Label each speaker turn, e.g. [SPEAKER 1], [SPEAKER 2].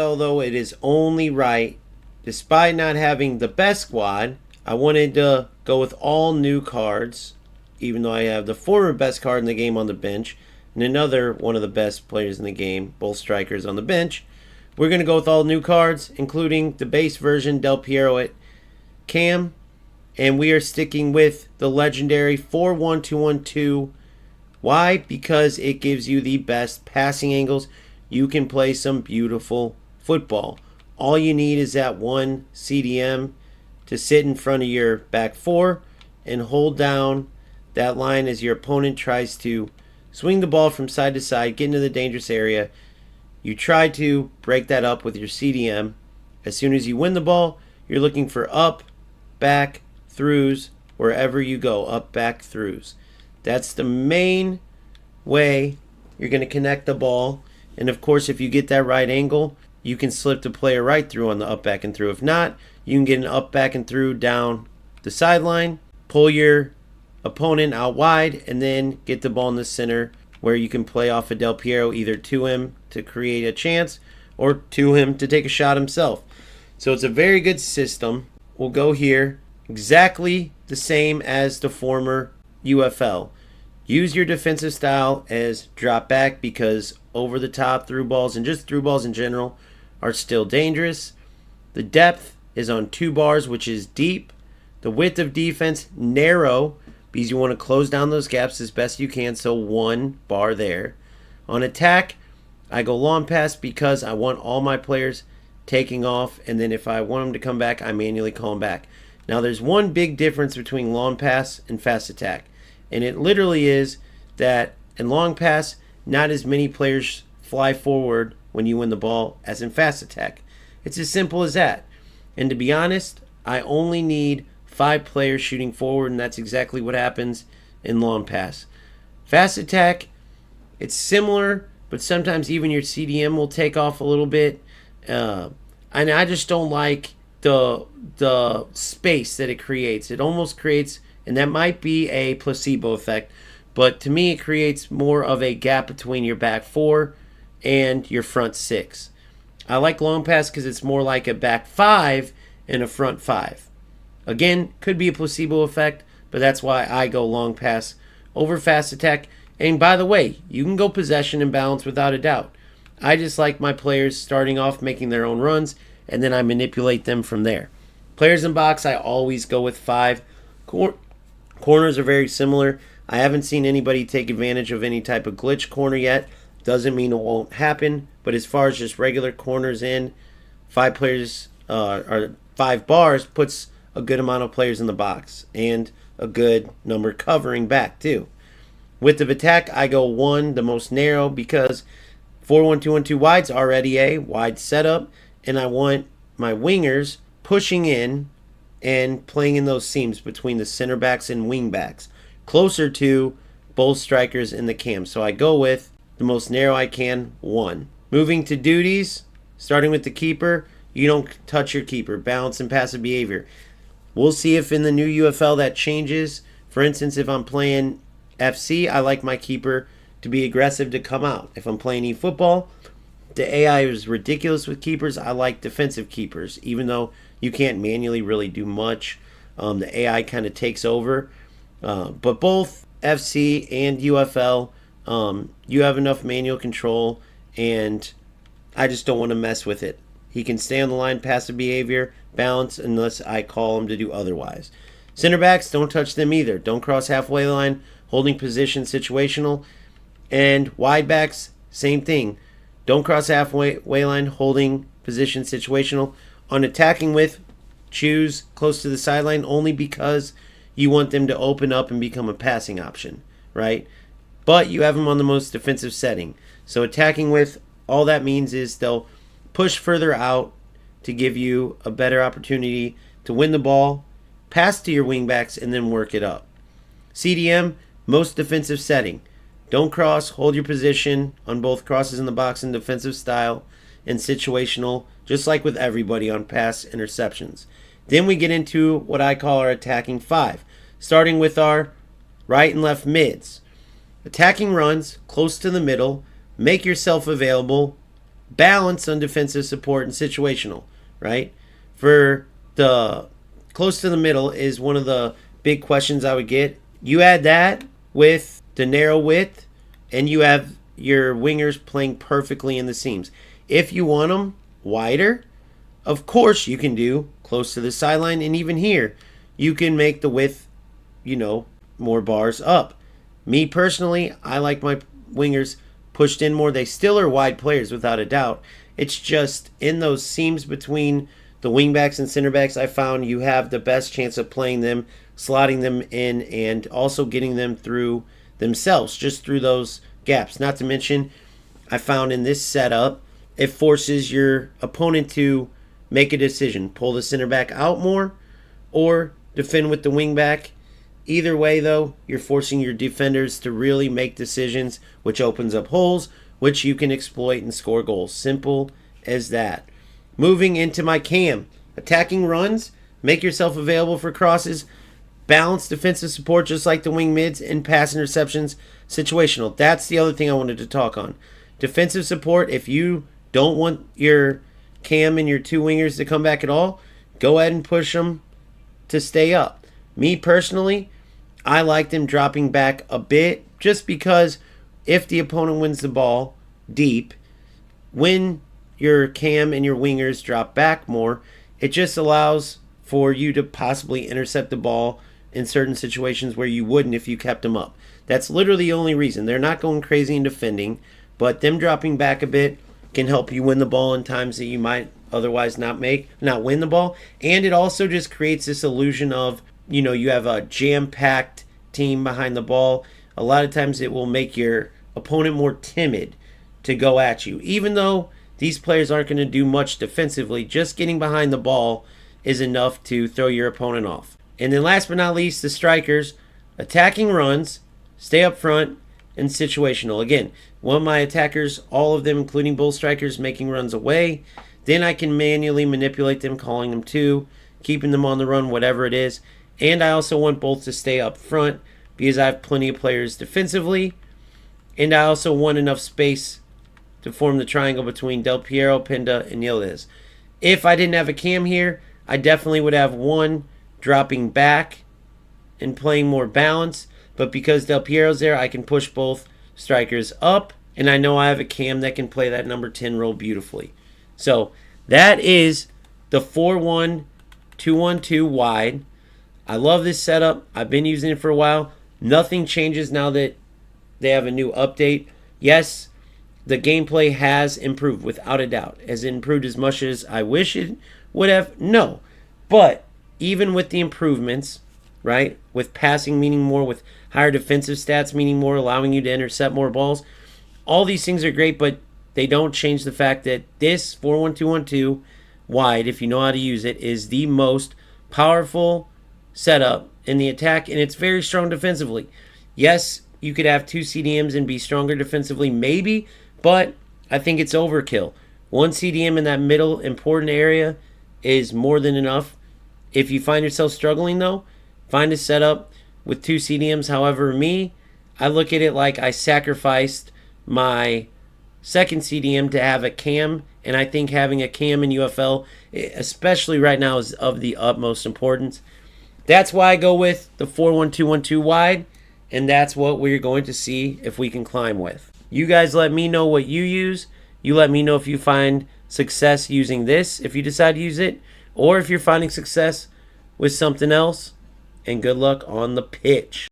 [SPEAKER 1] USL, though, it is only right, despite not having the best squad, I wanted to go with all new cards, even though I have the former best card in the game on the bench, and another one of the best players in the game, both strikers, on the bench. We're going to go with all new cards, including the base version Del Piero at Cam, and we are sticking with the legendary 4-1-2-1-2. Why? Because it gives you the best passing angles. You can play some beautiful football. All you need is that one CDM to sit in front of your back four and hold down that line as your opponent tries to swing the ball from side to side, get into the dangerous area. You try to break that up with your CDM. As soon as you win the ball, you're looking for up, back, throughs, wherever you go, up, back, throughs. That's the main way you're going to connect the ball. And of course, if you get that right angle, you can slip the player right through on the up, back, and through. If not, you can get an up, back, and through down the sideline, pull your opponent out wide, and then get the ball in the center where you can play off of Del Piero either to him to create a chance or to him to take a shot himself. So it's a very good system. We'll go here exactly the same as the former UFL. Use your defensive style as drop back because over the top through balls and just through balls in general are still dangerous. The depth is on 2 bars, which is deep. The width of defense, narrow, because you want to close down those gaps as best you can, so 1 bar there. On attack, I go long pass because I want all my players taking off, and then if I want them to come back, I manually call them back. Now there's one big difference between long pass and fast attack, and it literally is that in long pass, not as many players fly forward when you win the ball as in fast attack. It's as simple as that. And to be honest, I only need 5 players shooting forward, and that's exactly what happens in long pass. Fast attack, it's similar, but sometimes even your CDM will take off a little bit. And I just don't like the space that it creates. It almost creates, and that might be a placebo effect, but to me it creates more of a gap between your back 4 and your front 6. I like long pass because it's more like a back 5 and a front 5. Again, could be a placebo effect, but that's why I go long pass over fast attack. And by the way, you can go possession and balance without a doubt. I just like my players starting off making their own runs, and then I manipulate them from there. Players in box, I always go with 5. Corners are very similar. I haven't seen anybody take advantage of any type of glitch corner yet. Doesn't mean it won't happen, but as far as just regular corners in, 5 players or 5 bars puts a good amount of players in the box and a good number covering back too. Width of attack, I go 1, the most narrow, because 4-1-2-1-2 wide's already a wide setup, and I want my wingers pushing in and playing in those seams between the center backs and wing backs, closer to both strikers in the cam. So I go with the most narrow I can, 1. Moving to duties, starting with the keeper, you don't touch your keeper. Balance and passive behavior. We'll see if in the new UFL that changes. For instance, if I'm playing FC, I like my keeper to be aggressive to come out. If I'm playing eFootball, the AI is ridiculous with keepers. I like defensive keepers, even though you can't manually really do much. The AI kind of takes over. But both FC and UFL, you have enough manual control, and I just don't want to mess with it. He can stay on the line, passive behavior, balance, unless I call him to do otherwise. Center backs, don't touch them either. Don't cross halfway line, holding position, situational. And wide backs, same thing. Don't cross halfway line, holding position, situational. On attacking with, choose close to the sideline only because you want them to open up and become a passing option, right? But you have them on the most defensive setting. So attacking with, all that means is they'll push further out to give you a better opportunity to win the ball, pass to your wingbacks, and then work it up. CDM, most defensive setting. Don't cross, hold your position on both crosses in the box and defensive style and situational, just like with everybody on pass interceptions. Then we get into what I call our attacking 5, starting with our right and left mids. Attacking runs close to the middle, make yourself available, balance on defensive support and situational, right? For the close to the middle is one of the big questions I would get. You add that with the narrow width, and you have your wingers playing perfectly in the seams. If you want them wider, of course you can do close to the sideline, and even here, you can make the width, more bars up. Me personally, I like my wingers pushed in more. They still are wide players without a doubt. It's just in those seams between the wingbacks and center backs, I found you have the best chance of playing them, slotting them in, and also getting them through themselves, just through those gaps. Not to mention, I found in this setup, it forces your opponent to make a decision. Pull the center back out more or defend with the wing back. Either way, though, you're forcing your defenders to really make decisions, which opens up holes, which you can exploit and score goals. Simple as that. Moving into my cam. Attacking runs, make yourself available for crosses, balance defensive support just like the wing mids, and pass interceptions situational. That's the other thing I wanted to talk on. Defensive support, if you don't want your cam and your two wingers to come back at all, go ahead and push them to stay up. Me personally, I like them dropping back a bit just because if the opponent wins the ball deep, when your cam and your wingers drop back more, it just allows for you to possibly intercept the ball in certain situations where you wouldn't if you kept them up. That's literally the only reason. They're not going crazy in defending, but them dropping back a bit can help you win the ball in times that you might otherwise not win the ball. And it also just creates this illusion of, you have a jam-packed team behind the ball. A lot of times it will make your opponent more timid to go at you. Even though these players aren't going to do much defensively, just getting behind the ball is enough to throw your opponent off. And then last but not least, the strikers. Attacking runs, stay up front, and situational. Again, one of my attackers, all of them, including both strikers, making runs away. Then I can manually manipulate them, calling them two, keeping them on the run, whatever it is. And I also want both to stay up front because I have plenty of players defensively. And I also want enough space to form the triangle between Del Piero, Pinda, and Yildiz. If I didn't have a cam here, I definitely would have one dropping back and playing more balance. But because Del Piero's there, I can push both strikers up. And I know I have a cam that can play that number 10 role beautifully. So that is the 4-1-2-1-2 wide. I love this setup. I've been using it for a while. Nothing changes now that they have a new update. Yes, the gameplay has improved without a doubt. Has it improved as much as I wish it would have? No. But even with the improvements, right, with passing meaning more, with higher defensive stats meaning more, allowing you to intercept more balls, all these things are great, but they don't change the fact that this 4-1-2-1-2 wide, if you know how to use it, is the most powerful setup in the attack, and it's very strong defensively. Yes, you could have two CDMs and be stronger defensively, maybe, but I think it's overkill. One CDM in that middle important area is more than enough. If you find yourself struggling, though, find a setup with two CDMs. However, I look at it like I sacrificed my second CDM to have a cam, and I think having a cam in UFL, especially right now, is of the utmost importance. That's why I go with the 4-1-2-1-2 wide, and that's what we're going to see if we can climb with. You guys let me know what you use. You let me know if you find success using this, if you decide to use it, or if you're finding success with something else. And good luck on the pitch.